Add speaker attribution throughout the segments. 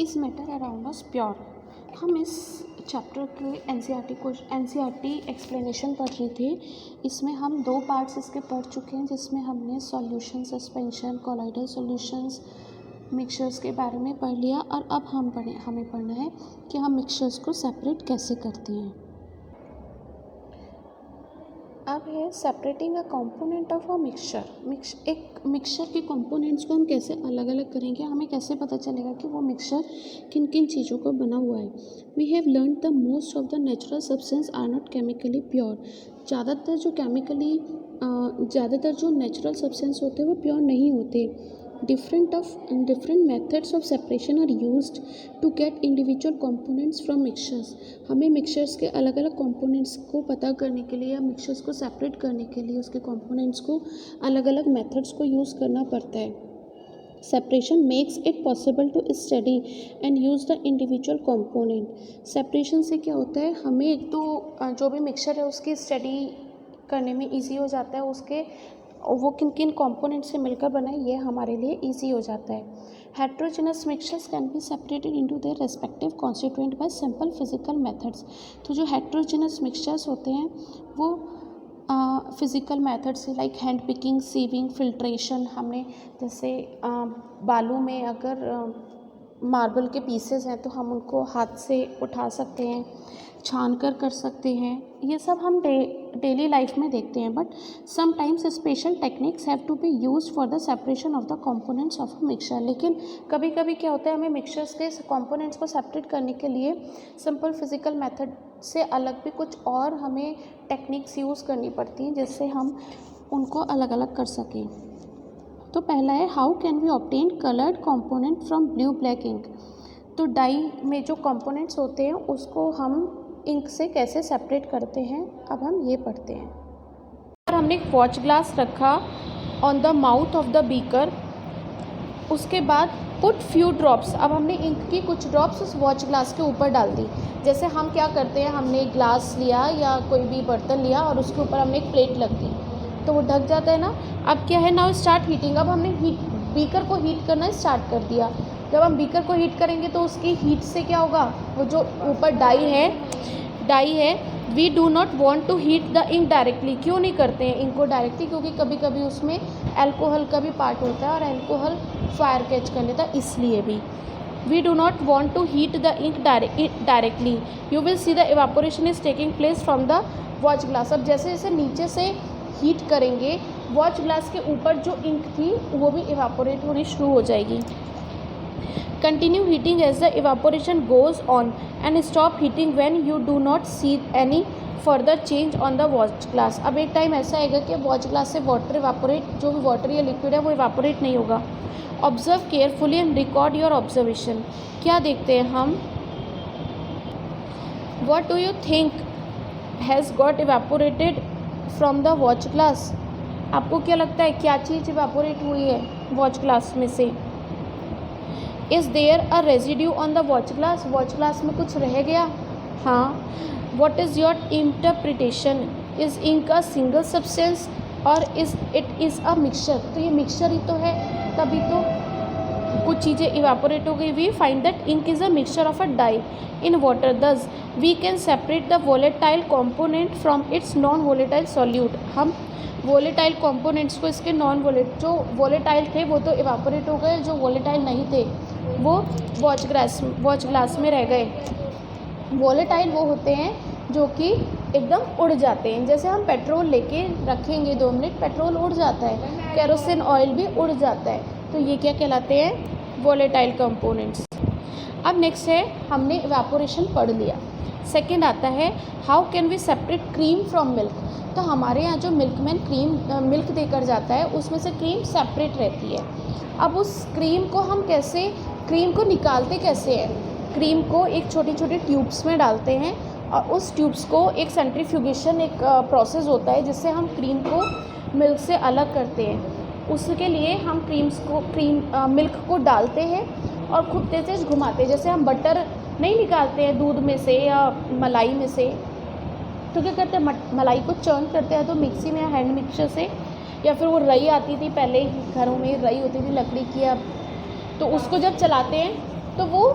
Speaker 1: Is matter around us pure. हम इस chapter के एनसीईआरटी एक्सप्लेनेशन पढ़ रही थी। इसमें हम 2 पार्ट्स इसके पढ़ चुके हैं, जिसमें हमने solution, suspension, colloidal solutions, mixtures के बारे में पढ़ लिया। और अब हमें पढ़ना है कि हम मिक्सचर्स को सेपरेट कैसे करते हैं। अब है separating a component of a mixture. एक मिक्सचर के कंपोनेंट्स को हम कैसे अलग अलग करेंगे, हमें कैसे पता चलेगा कि वो मिक्सचर किन किन चीज़ों का बना हुआ है। We have learn the most of the natural substance are not chemically pure. ज़्यादातर जो नेचुरल सब्सटेंस होते हैं वो प्योर नहीं होते। Different methods of separation are used to get individual components from mixtures। हमें मिक्सचर्स के अलग अलग कंपोनेंट्स को पता करने के लिए या मिक्सचर्स को सेपरेट करने के लिए उसके कंपोनेंट्स को अलग अलग मेथड्स को यूज़ करना पड़ता है। Separation makes it possible to study and use the individual component. Separation से क्या होता है, हमें एक तो जो भी मिक्सचर है उसकी स्टडी करने में ईजी हो जाता है, उसके वो किन किन कंपोनेंट से मिलकर बना है ये हमारे लिए इजी हो जाता है। Heterogeneous mixtures can be separated into their respective constituent by simple physical methods. तो जो हेट्रोजेनस मिक्सचर्स होते हैं वो फिज़िकल मेथड से like hand picking, sieving, filtration, हमने जैसे बालू में अगर मार्बल के पीसेस हैं तो हम उनको हाथ से उठा सकते हैं, छान कर सकते हैं। ये सब हम डेली लाइफ में देखते हैं। But sometimes special techniques have to be used for the separation of the components of a mixture. लेकिन कभी कभी क्या होता है, हमें मिक्सचर्स के कंपोनेंट्स को सेपरेट करने के लिए सिंपल फिजिकल मेथड से अलग भी कुछ और हमें टेक्निक्स यूज़ करनी पड़ती हैं जिससे हम उनको अलग अलग कर सकें। तो पहला है how can we obtain coloured component from blue black ink. तो डाई में जो कंपोनेंट्स होते हैं उसको हम इंक से कैसे सेपरेट करते हैं, अब हम ये पढ़ते हैं। और हमने एक वॉच ग्लास रखा on the mouth of the beaker. उसके बाद पुट फ्यू ड्रॉप्स, अब हमने इंक की कुछ ड्रॉप्स उस वॉच ग्लास के ऊपर डाल दी। जैसे हम क्या करते हैं, हमने एक ग्लास लिया या कोई भी बर्तन लिया और उसके ऊपर हमने एक प्लेट रख दी तो वो ढक जाता है ना। अब क्या है, नाउ स्टार्ट हीटिंग। अब हमने बीकर को हीट करना स्टार्ट कर दिया। जब हम बीकर को हीट करेंगे तो उसकी हीट से क्या होगा, वो जो ऊपर डाई है we do not want to heat the ink directly. क्यों नहीं करते हैं इंक को डायरेक्टली, क्योंकि कभी कभी उसमें अल्कोहल का भी पार्ट होता है और अल्कोहल फायर कैच कर लेता है, इसलिए भी we do not want to heat the ink directly. You will see the evaporation is taking place from the watch glass. अब जैसे जैसे नीचे से हीट करेंगे वॉच ग्लास के ऊपर जो इंक थी वो भी इवापोरेट होनी शुरू हो जाएगी। Continue heating as the evaporation goes on and stop heating when you do not see any further change on the watch glass। अब एक टाइम ऐसा आएगा कि वॉच ग्लास से वाटर इवापोरेट, जो भी वाटर या लिक्विड है वो इवापोरेट नहीं होगा। Observe carefully and record your observation. क्या देखते हैं हम, what do you think has got evaporated from the watch glass. आपको क्या लगता है क्या चीज़ इवापोरेट हुई है वॉच ग्लास में से। Is there a residue on the watch glass, watch glass में कुछ रह गया। हाँ। What is your interpretation, is ink a single substance और इट इज़ अ मिक्सचर। तो ये मिक्सचर ही तो है, तभी तो कुछ चीज़ें इवापोरेट हो गई। We find that ink is a mixture of a dye in water, thus we can separate the volatile component from its non volatile solute. हम वोलेटाइल कंपोनेंट्स को इसके जो वोलेटाइल थे वो तो इवापोरेट हो गए, जो वोलेटाइल नहीं थे वो वॉच ग्लास में रह गए। वोलेटाइल वो होते हैं जो कि एकदम उड़ जाते हैं। जैसे हम पेट्रोल लेके रखेंगे 2 मिनट, पेट्रोल उड़ जाता है, केरोसिन ऑयल भी उड़ जाता है। तो ये क्या कहलाते हैं, वोलेटाइल कंपोनेंट्स। अब नेक्स्ट है, हमने इवापोरेशन पढ़ लिया। सेकेंड आता है how can we separate cream from milk. तो हमारे यहाँ जो मिल्कमैन मिल्क देकर जाता है उसमें से क्रीम सेपरेट रहती है। अब उस क्रीम को निकालते कैसे हैं। क्रीम को एक छोटी छोटी ट्यूब्स में डालते हैं और उस ट्यूब्स को एक सेंट्रीफ्यूगेशन एक प्रोसेस होता है जिससे हम क्रीम को मिल्क से अलग करते हैं। उसके लिए हम मिल्क को डालते हैं और खूब तेज़ घुमाते हैं। जैसे हम बटर नहीं निकालते हैं दूध में से या मलाई में से, तो क्या करते हैं, मलाई को चर्न करते हैं तो मिक्सी में या हैंड मिक्सर से, या फिर वो रई आती थी पहले घरों में, रई होती थी लकड़ी की, अब तो उसको जब चलाते हैं तो वो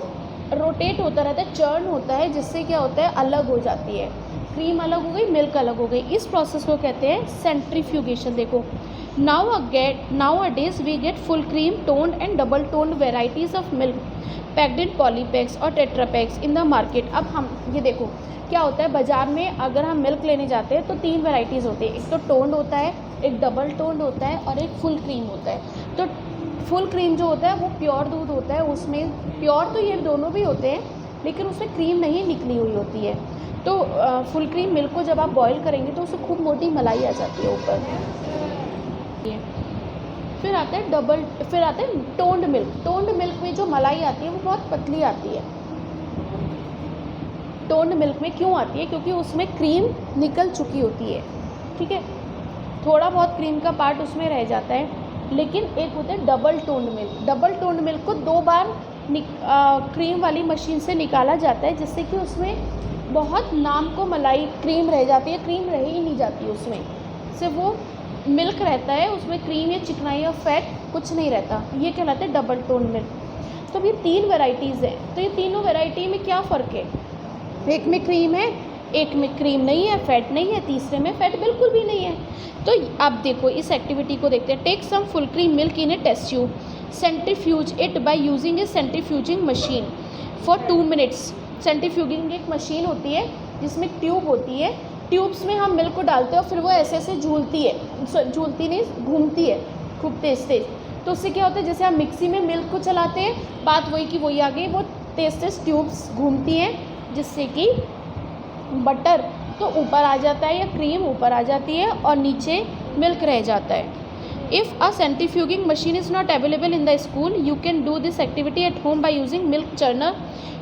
Speaker 1: रोटेट होता रहता है, चर्न होता है, जिससे क्या होता है, अलग हो जाती है, क्रीम अलग हो गई, मिल्क अलग हो गई। इस प्रोसेस को कहते हैं सेंट्रीफ्यूगेशन। देखो, nowadays we get full cream, toned and double toned varieties of milk packed in polypacks और टेट्रापैक्स इन द मार्केट। अब हम ये देखो क्या होता है, बाज़ार में अगर हम मिल्क लेने जाते हैं तो 3 वेराइटीज़ होती है, एक तो टोन्ड होता है, एक डबल टोन्ड होता है और एक फुल क्रीम होता है। तो फुल क्रीम जो होता है वो प्योर दूध होता है, उसमें प्योर तो ये दोनों भी होते हैं, लेकिन उसमें क्रीम नहीं निकली हुई होती है। तो फुल क्रीम मिल्क को जब आप बॉईल करेंगे तो उससे खूब मोटी मलाई आ जाती है ऊपर। फिर आता है टोन्ड मिल्क। टोन्ड मिल्क में जो मलाई आती है वो बहुत पतली आती है। टोन्ड मिल्क में क्यों आती है? क्योंकि उसमें क्रीम निकल चुकी होती है, ठीक है, थोड़ा बहुत क्रीम का पार्ट उसमें रह जाता है। लेकिन एक होता है double toned milk. Double toned milk को 2 बार क्रीम वाली मशीन से निकाला जाता है, जिससे कि उसमें बहुत नाम को मलाई क्रीम रह जाती है, क्रीम रह ही नहीं जाती उसमें, सिर्फ वो मिल्क रहता है, उसमें क्रीम या चिकनाई या फैट कुछ नहीं रहता। ये कहलाता है डबल टोन्ड मिल्क। तो ये 3 वेराइटीज़ हैं। तो ये तीनों वेराइटी में क्या फ़र्क है? एक में क्रीम है, एक में क्रीम नहीं है, फैट नहीं है, तीसरे में फैट बिल्कुल भी नहीं है। तो अब देखो इस एक्टिविटी को देखते हैं। Take some full cream milk in a test tube, centrifuge it by using a centrifuging machine for 2 minutes. Centrifuging एक मशीन होती है जिसमें ट्यूब होती है, ट्यूब्स में हम मिल्क को डालते हैं और फिर वो ऐसे ऐसे झूलती नहीं, घूमती है खूब तेज़ तेज़। तो उससे क्या होता है, जैसे हम मिक्सी में मिल्क को चलाते हैं, बात वही की वही आ गई, वो तेज़ तेज़ ट्यूब्स घूमती हैं, जिससे कि बटर तो ऊपर आ जाता है या क्रीम ऊपर आ जाती है और नीचे मिल्क रह जाता है। If a centrifuging machine is not available in the school, you can do this activity at home by using milk churner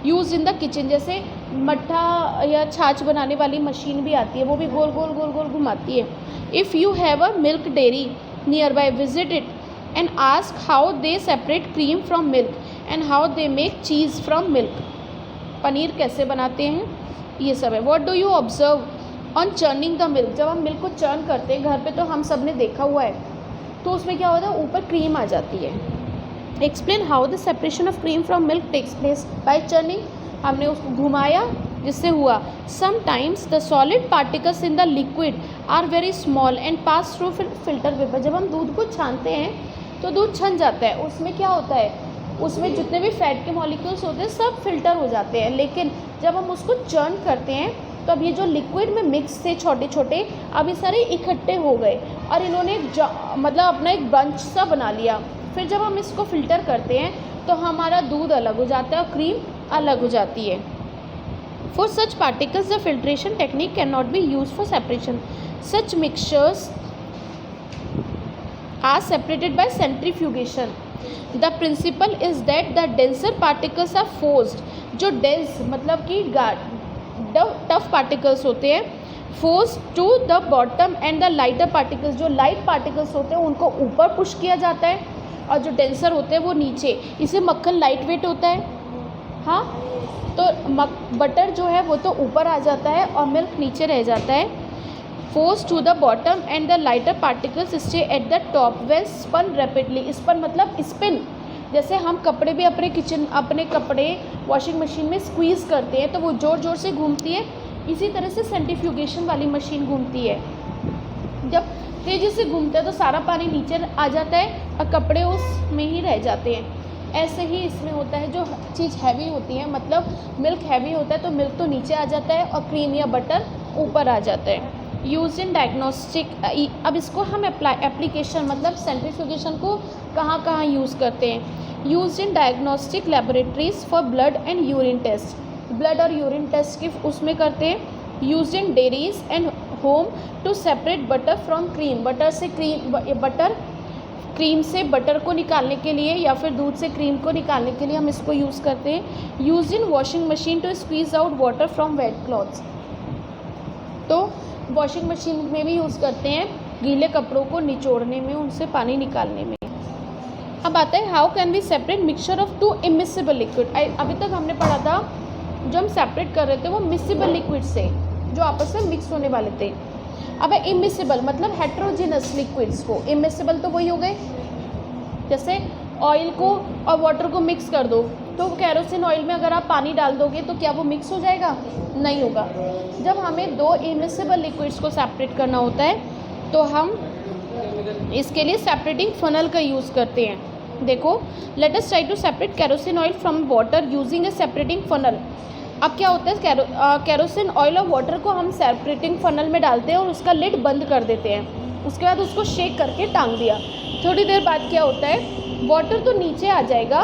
Speaker 1: use in the kitchen. जैसे मट्ठा या छाछ बनाने वाली मशीन भी आती है, वो भी गोल गोल गोल गोल घुमाती है। If you have a milk dairy near by, visit it and ask how they separate cream from milk and how they make cheese from milk. Paneer कैसे बनाते हैं, ये सब है। What do you observe on churning the milk. जब हम milk को churn करते हैं घर पे, तो हम सब ने देखा हुआ है, तो उसमें क्या होता है, ऊपर क्रीम आ जाती है। Explain how the separation of cream from milk takes place by churning. हमने उसको घुमाया, जिससे हुआ sometimes the solid particles in the liquid are very small and pass through filter paper. जब हम दूध को छानते हैं तो दूध छन जाता है, उसमें क्या होता है, उसमें जितने भी फैट के मॉलिक्यूल्स होते हैं सब फिल्टर हो जाते हैं। लेकिन जब हम उसको चर्न करते हैं तो अब ये जो लिक्विड में मिक्स थे छोटे छोटे, अब ये सारे इकट्ठे हो गए और इन्होंने मतलब अपना एक बंच सा बना लिया। फिर जब हम इसको फ़िल्टर करते हैं तो हमारा दूध अलग हो जाता है और क्रीम अलग हो जाती है। For such particles the filtration technique can not be use for separation. Such mixtures are separated by centrifugation. The principle is that the denser particles are forced. जो डेंस मतलब कि टफ पार्टिकल्स होते हैं, force to the bottom and the lighter particles, जो light particles होते हैं उनको ऊपर पुश किया जाता है और जो डेंसर होते हैं वो नीचे। इसे मक्खन लाइट वेट होता है, हाँ, तो बटर जो है वो तो ऊपर आ जाता है और मिल्क नीचे रह जाता है। Force to the bottom and the lighter particles stay at the top when spun rapidly. Spun मतलब स्पिन, जैसे हम कपड़े भी अपने कपड़े वॉशिंग मशीन में स्क्वीज़ करते हैं तो वो ज़ोर ज़ोर से घूमती है, इसी तरह से सेंट्रीफ्यूगेशन वाली मशीन घूमती है। जब तेज़ी से घूमता है तो सारा पानी नीचे आ जाता है और कपड़े उसमें ही रह जाते हैं। ऐसे ही इसमें होता है, जो चीज़ हैवी होती है, मतलब मिल्क हैवी होता है तो मिल्क तो नीचे आ जाता है और क्रीम या बटर ऊपर आ जाता है। Use in diagnostic. अब इसको हम एप्लीकेशन मतलब सेंट्रीफ्यूगेशन को कहाँ कहाँ यूज़ करते हैं। Use in diagnostic laboratories for blood and urine test. Blood और यूरिन टेस्ट की उसमें करते हैं। Use in dairies and home to separate butter from cream. Cream से बटर को निकालने के लिए या फिर दूध से क्रीम को निकालने के लिए हम इसको यूज़ करते हैं। Use in washing machine to squeeze out water from wet clothes. तो वॉशिंग मशीन में भी यूज़ करते हैं गीले कपड़ों को निचोड़ने में, उनसे पानी निकालने में। अब आता है how can we separate mixture of 2 immiscible liquid. अभी तक हमने पढ़ा था जो हम सेपरेट कर रहे थे वो मिसिबल लिक्विड से, जो आपस में मिक्स होने वाले थे। अब इमिसिबल मतलब हेट्रोजिनस लिक्विड्स को। इमिसिबल तो वही हो गए, जैसे ऑयल को और वाटर को मिक्स कर दो तो केरोसिन ऑयल में अगर आप पानी डाल दोगे तो क्या वो मिक्स हो जाएगा? नहीं होगा। जब हमें दो इमिसिबल लिक्विड्स को सेपरेट करना होता है तो हम इसके लिए सेपरेटिंग फनल का यूज़ करते हैं। देखो, let us try to separate kerosene oil from water using a separating funnel. अब क्या होता है, केरोसिन ऑयल और वाटर को हम सेपरेटिंग फनल में डालते हैं और उसका लिड बंद कर देते हैं। उसके बाद उसको शेक करके टांग दिया। थोड़ी देर बाद क्या होता है, वाटर तो नीचे आ जाएगा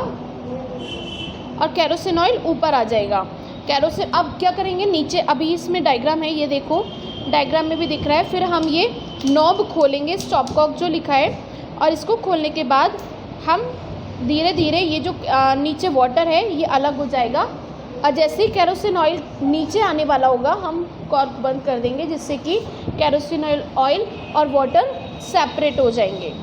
Speaker 1: और केरोसिन ऑयल ऊपर आ जाएगा। केरोसिन अब क्या करेंगे, नीचे अभी इसमें डायग्राम है, ये देखो डायग्राम में भी दिख रहा है। फिर हम ये नॉब खोलेंगे, स्टॉपकॉक जो लिखा है, और इसको खोलने के बाद हम धीरे धीरे ये जो नीचे वाटर है ये अलग हो जाएगा, और जैसे ही केरोसिन ऑयल नीचे आने वाला होगा हम कॉर्क बंद कर देंगे, जिससे कि केरोसिन ऑयल और वाटर सेपरेट हो जाएंगे।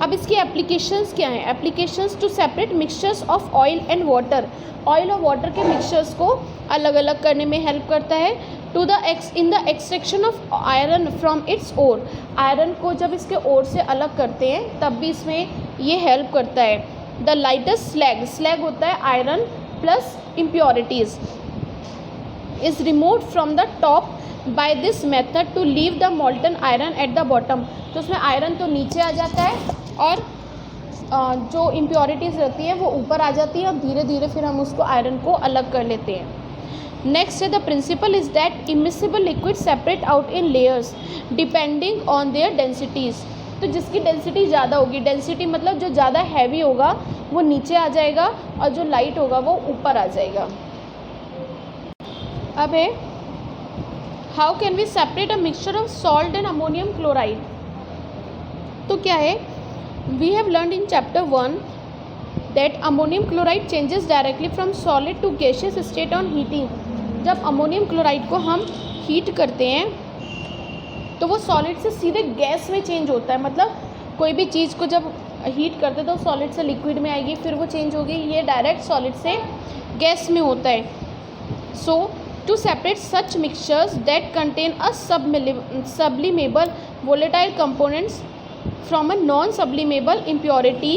Speaker 1: अब इसकी एप्लीकेशंस क्या हैं? Applications to separate mixtures of oil and water. Oil और वाटर के मिक्सचर्स को अलग अलग करने में हेल्प करता है। To the in the extraction of iron from its ore. Iron को जब इसके ओर से अलग करते हैं तब भी इसमें ये हेल्प करता है। द लाइटेस्ट स्लैग, स्लैग होता है iron plus impurities, is removed from the top by this method to leave the molten iron at the bottom. तो उसमें आयरन तो नीचे आ जाता है और जो इम्प्योरिटीज़ रहती है वो ऊपर आ जाती है, और धीरे धीरे फिर हम उसको आयरन को अलग कर लेते हैं। नेक्स्ट है the principle is that immiscible liquid separate out in layers depending on their densities. तो जिसकी डेंसिटी ज़्यादा होगी, डेंसिटी मतलब जो ज़्यादा हैवी होगा वो नीचे आ जाएगा और जो लाइट होगा वो ऊपर आ जाएगा। अब है how can we separate a mixture of salt and ammonium chloride. तो क्या है, we have learned in chapter 1 that ammonium chloride changes directly from solid to gaseous state on heating. जब अमोनियम क्लोराइड को हम हीट करते हैं तो वो सॉलिड से सीधे गैस में चेंज होता है। मतलब कोई भी चीज़ को जब हीट करते हैं तो सॉलिड से लिक्विड में आएगी, फिर वो चेंज होगी। ये डायरेक्ट सॉलिड से गैस में होता है। So to separate such mixtures that contain a sublimable volatile components from a non-sublimable impurity,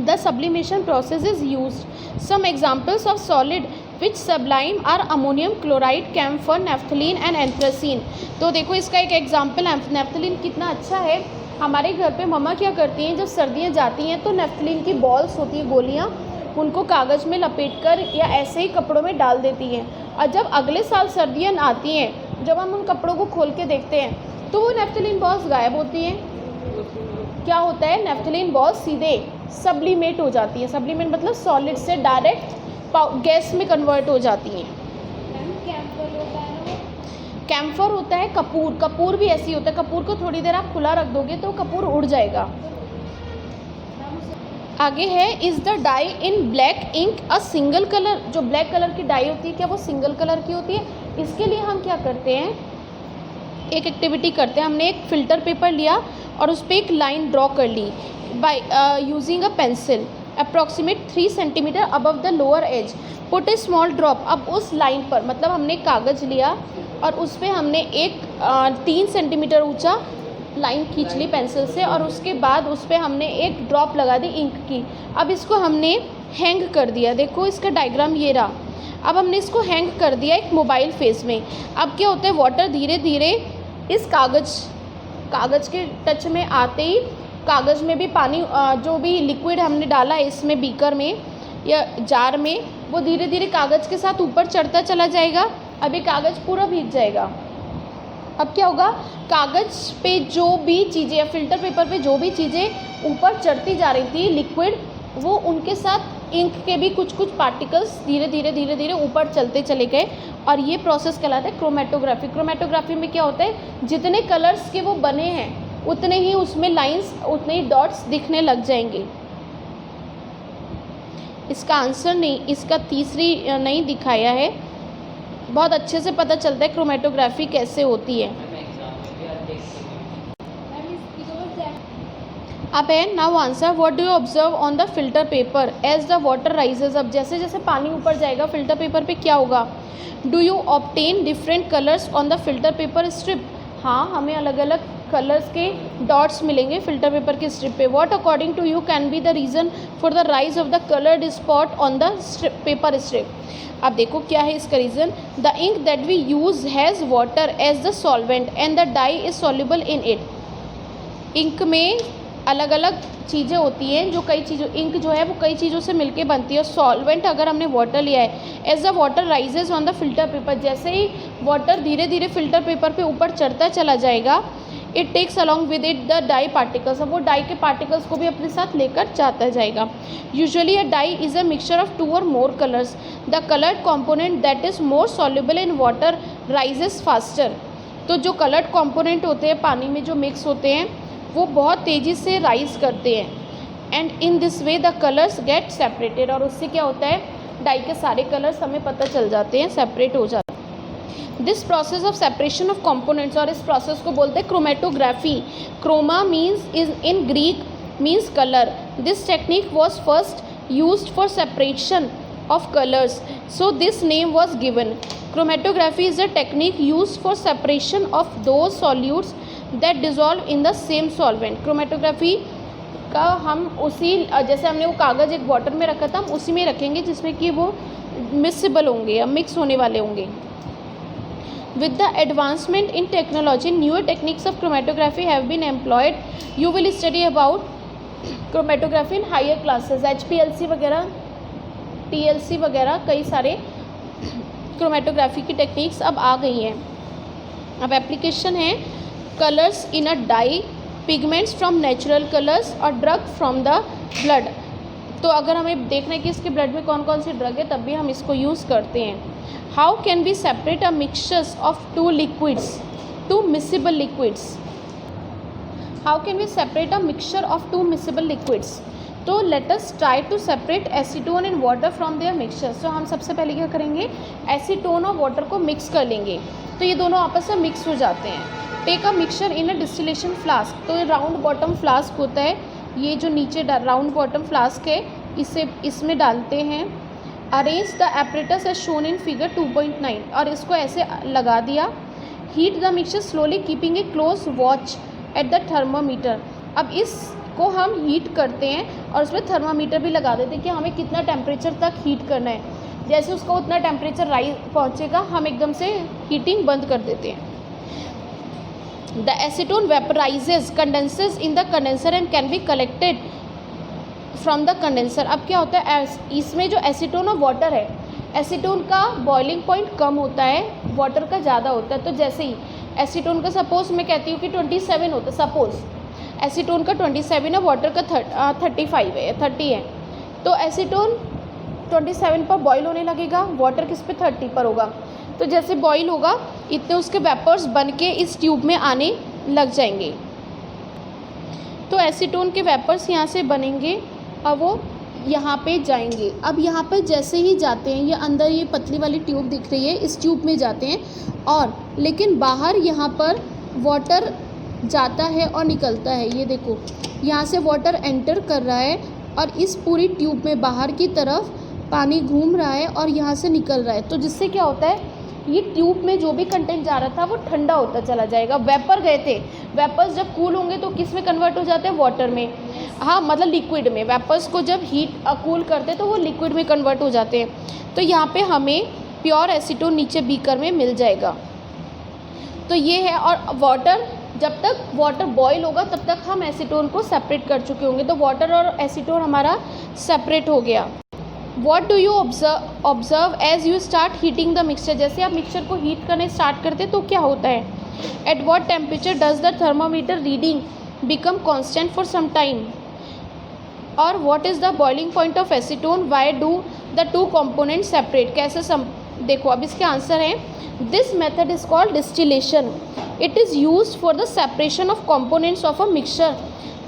Speaker 1: the sublimation process is used. Some examples of solid which sublime are ammonium chloride, camphor, naphthalene and anthracene. तो देखो इसका एक example है, naphthalene कितना अच्छा है। हमारे घर पे मम्मा क्या करती हैं, जब सर्दियाँ जाती हैं तो नेफ्थलीन की बॉल्स होती हैं, गोलियाँ, उनको कागज़ में लपेटकर या ऐसे ही कपड़ों में डाल देती हैं। और जब अगले साल सर्दियाँ आती हैं, जब हम उन कपड़ों को खोल के देखते हैं तो वो नेफ्थलीन बॉल्स गायब होती हैं। क्या होता है, नेफ्थलीन बॉल्स सीधे सब्लिमेट हो जाती है। सब्लिमेट मतलब सॉलिड से डायरेक्ट गैस में कन्वर्ट हो जाती हैं। कैम्फर होता है कपूर, कपूर भी ऐसी होता है। कपूर को थोड़ी देर आप खुला रख दोगे तो कपूर उड़ जाएगा। आगे है is the dye in black ink a single colour. जो ब्लैक कलर की डाई होती है क्या वो सिंगल कलर की होती है? इसके लिए हम क्या करते हैं, एक एक्टिविटी करते हैं। हमने एक फ़िल्टर पेपर लिया और उस पर एक लाइन ड्रॉ कर ली by using a pencil approximate 3 centimetre above the lower edge, put a small drop. अब उस लाइन पर मतलब हमने कागज़ लिया और उस पर हमने एक 3 सेंटीमीटर ऊंचा लाइन खींच ली पेंसिल से, और उसके बाद उस पर हमने एक ड्रॉप लगा दी इंक की। अब इसको हमने हैंग कर दिया। देखो इसका डायग्राम ये रहा। अब हमने इसको हैंग कर दिया एक मोबाइल फेस में। अब क्या होता है, वाटर धीरे धीरे इस कागज़ के टच में आते ही कागज़ में भी पानी, जो भी लिक्विड हमने डाला है इसमें बीकर में या जार में, वो धीरे धीरे कागज़ के साथ ऊपर चढ़ता चला जाएगा। अब ये कागज़ पूरा भीग जाएगा। अब क्या होगा, कागज़ पे जो भी चीज़ें या फिल्टर पेपर पे जो भी चीज़ें ऊपर चढ़ती जा रही थी लिक्विड, वो उनके साथ इंक के भी कुछ कुछ पार्टिकल्स धीरे धीरे ऊपर चलते चले गए। और ये प्रोसेस कहलाता है क्रोमेटोग्राफी। क्रोमेटोग्राफी में क्या होता है, जितने कलर्स के वो बने हैं उतने ही उसमें लाइंस, उतने ही डॉट्स दिखने लग जाएंगे। इसका आंसर नहीं, इसका तीसरी नहीं दिखाया है। बहुत अच्छे से पता चलता है क्रोमेटोग्राफी कैसे होती है। अब है now answer, what do you observe on the filter paper as the water rises. अब जैसे जैसे पानी ऊपर जाएगा फिल्टर पेपर पे क्या होगा, do you obtain different colours on the filter paper strip. हाँ, हमें अलग अलग कलर्स के डॉट्स मिलेंगे फिल्टर पेपर के स्ट्रिप पे. What according to you can be the reason for the rise of the coloured spot on the paper strip. अब देखो क्या है इसका reason. The ink that we use has water as the solvent and the dye is soluble in it. Ink में अलग अलग चीज़ें होती हैं जो कई चीज़ों इंक जो है वो कई चीज़ों से मिलके बनती है. सॉल्वेंट अगर हमने वाटर लिया है, as the water rises on the filter paper, जैसे ही वाटर धीरे धीरे फिल्टर पेपर पे ऊपर चढ़ता चला जाएगा, it takes along with it the dye particles. अब वो डाई के पार्टिकल्स को भी अपने साथ लेकर जाता जाएगा. Usually a dye is a mixture of 2 or more colours. The coloured component that is more soluble in water rises faster. तो जो कलर्ड कॉम्पोनेंट होते हैं पानी में जो मिक्स होते हैं वो बहुत तेज़ी से राइज करते हैं. And in this way the colours get separated. और उससे क्या होता है, डाई के सारे कलर्स हमें पता चल जाते हैं, सेपरेट हो जाते हैं. This process of separation of components, और इस प्रोसेस को बोलते हैं chromatography. Chroma means is in Greek means colour. This technique was first used for separation of colors, so this name was given. Chromatography is a technique used for separation of those solutes that dissolve in the same solvent. Chromatography का हम उसी जैसे हमने वो कागज़ एक water में रखा था, हम उसी में रखेंगे जिसमें कि वो मिक्सेबल होंगे या मिक्स होने वाले होंगे. With the advancement in technology, newer techniques of chromatography have been employed. You will study about chromatography in higher classes. HPLC वगैरह, TLC वगैरह कई सारे क्रोमेटोग्राफी की टेक्निक्स अब आ गई हैं. अब एप्लीकेशन है colours in a dye, pigments from natural colours और ड्रग फ्रॉम द ब्लड. तो अगर हमें देखना है कि इसके ब्लड में कौन कौन सी ड्रग है तब भी हम इसको यूज़ करते हैं. How can we separate a mixtures of 2 liquids, 2 miscible liquids. How can we separate a mixture of 2 miscible liquids. तो let us try to separate acetone and water from their mixture. तो हम सबसे पहले क्या करेंगे, acetone और water को mix कर लेंगे. तो ये दोनों आपस में मिक्स हो जाते हैं. Take a mixture in a distillation flask. तो ये राउंड बॉटम फ्लास्क होता है, ये जो नीचे राउंड बॉटम फ्लास्क है इसे इसमें डालते हैं. Arrange the apparatus as shown in figure 2.9. और इसको ऐसे लगा दिया. Heat the mixture slowly keeping a close watch at the thermometer. अब इसको हम हीट करते हैं और उसमें थर्मामीटर भी लगा देते हैं कि हमें कितना टेम्परेचर तक हीट करना है. जैसे उसका उतना टेम्परेचर राइज पहुँचेगा हम एकदम से हीटिंग बंद कर देते हैं. The acetone vaporises condenses in the condenser and can be collected from the condenser. अब क्या होता है, इसमें जो एसीटोन और वाटर है, एसीटोन का बॉइलिंग पॉइंट कम होता है, वाटर का ज़्यादा होता है. तो जैसे ही एसीटोन का सपोज मैं कहती हूँ कि 27 होता है, सपोज एसीटोन का 27 है, वाटर का 35 है, 30 है. तो एसीटोन 27 पर बॉईल होने लगेगा, वाटर किस पे 30 पर होगा. तो जैसे बॉईल होगा इतने उसके वेपर्स बन के इस ट्यूब में आने लग जाएंगे. तो एसीटोन के वेपर्स यहाँ से बनेंगे और वो यहाँ पे जाएंगे. अब यहाँ पर जैसे ही जाते हैं, ये अंदर ये पतली वाली ट्यूब दिख रही है, इस ट्यूब में जाते हैं. और लेकिन बाहर यहाँ पर वाटर जाता है और निकलता है. ये देखो यहाँ से वाटर एंटर कर रहा है और इस पूरी ट्यूब में बाहर की तरफ पानी घूम रहा है और यहाँ से निकल रहा है. तो जिससे क्या होता है, ये ट्यूब में जो भी कंटेंट जा रहा था वो ठंडा होता चला जाएगा. वेपर गए थे, वेपर्स जब कूल होंगे तो किस में कन्वर्ट हो जाते हैं, वाटर में. हाँ, मतलब लिक्विड में. वेपर्स को जब हीट कूल करते तो वो लिक्विड में कन्वर्ट हो जाते हैं. तो यहाँ पे हमें प्योर एसीटोन नीचे बीकर में मिल जाएगा. तो ये है. और वाटर, जब तक वाटर बॉईल होगा तब तक हम एसीटोन को सेपरेट कर चुके होंगे. तो वाटर और एसीटोन हमारा सेपरेट हो गया. What do you observe as you start heating the mixture. जैसे आप मिक्सचर को हीट करने स्टार्ट करते तो क्या होता है, at what temperature does the thermometer reading become constant for some time. और what is the boiling point of acetone, why do the 2 component separate. कैसे देखो अब इसके आंसर हैं. This method is called distillation. It is use for the separation of components of a mixture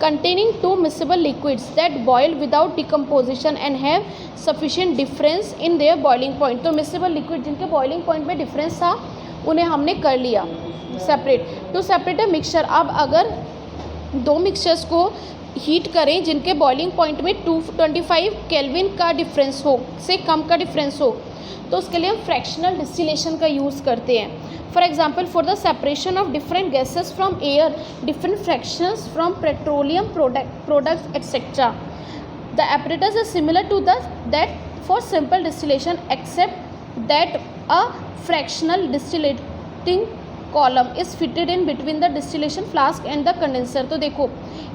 Speaker 1: containing 2 miscible liquids that boil without decomposition and have sufficient difference in their boiling point. तो miscible liquid जिनके boiling point में difference था उन्हें हमने कर लिया separate. तो separate है mixture. अब अगर 2 mixtures को हीट करें जिनके बॉइलिंग पॉइंट में 225 केल्विन का डिफरेंस हो, से कम का डिफरेंस हो, तो उसके लिए हम फ्रैक्शनल डिस्टिलेशन का यूज़ करते हैं। For example, for the separation of different gases from air, different fractions from petroleum products etcetera, the apparatus is similar to that for simple distillation except that a fractional distillating column is fitted in between the distillation flask and the condenser। तो देखो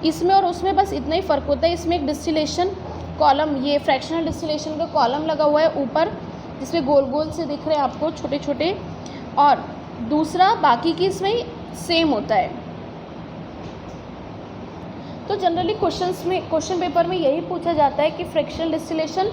Speaker 1: इसमें और उसमें बस इतना ही फ़र्क होता है, इसमें एक डिस्टिलेशन कॉलम, ये फ्रैक्शनल डिस्टिलेशन का कॉलम लगा हुआ है ऊपर, जिसमें गोल गोल से दिख रहे हैं आपको छोटे छोटे, और दूसरा बाकी की इसमें सेम होता है। तो जनरली क्वेश्चन पेपर में यही पूछा जाता है कि फ्रैक्शनल डिस्टिलेशन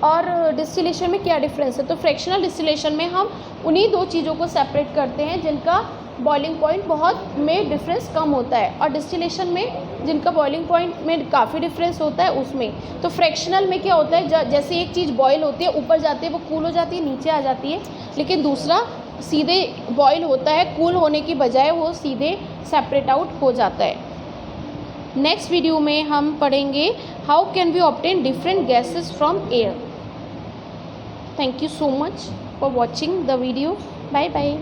Speaker 1: और डिस्टिलेशन में क्या डिफरेंस है। तो फ्रैक्शनल डिस्टिलेशन में हम उन्हीं दो चीज़ों को सेपरेट करते हैं जिनका बॉइलिंग पॉइंट बहुत में डिफरेंस कम होता है, और डिस्टिलेशन में जिनका बॉइलिंग पॉइंट में काफ़ी डिफरेंस होता है उसमें। तो फ्रैक्शनल में क्या होता है, जैसे एक चीज़ बॉयल होती है, ऊपर जाती है वो कूल हो जाती है, नीचे आ जाती है, लेकिन दूसरा सीधे बॉयल होता है, कूल होने की बजाय वो सीधे सेपरेट आउट हो जाता है। नेक्स्ट वीडियो में हम पढ़ेंगे how can we obtain different gases from air. Thank you so much for watching the video. Bye bye.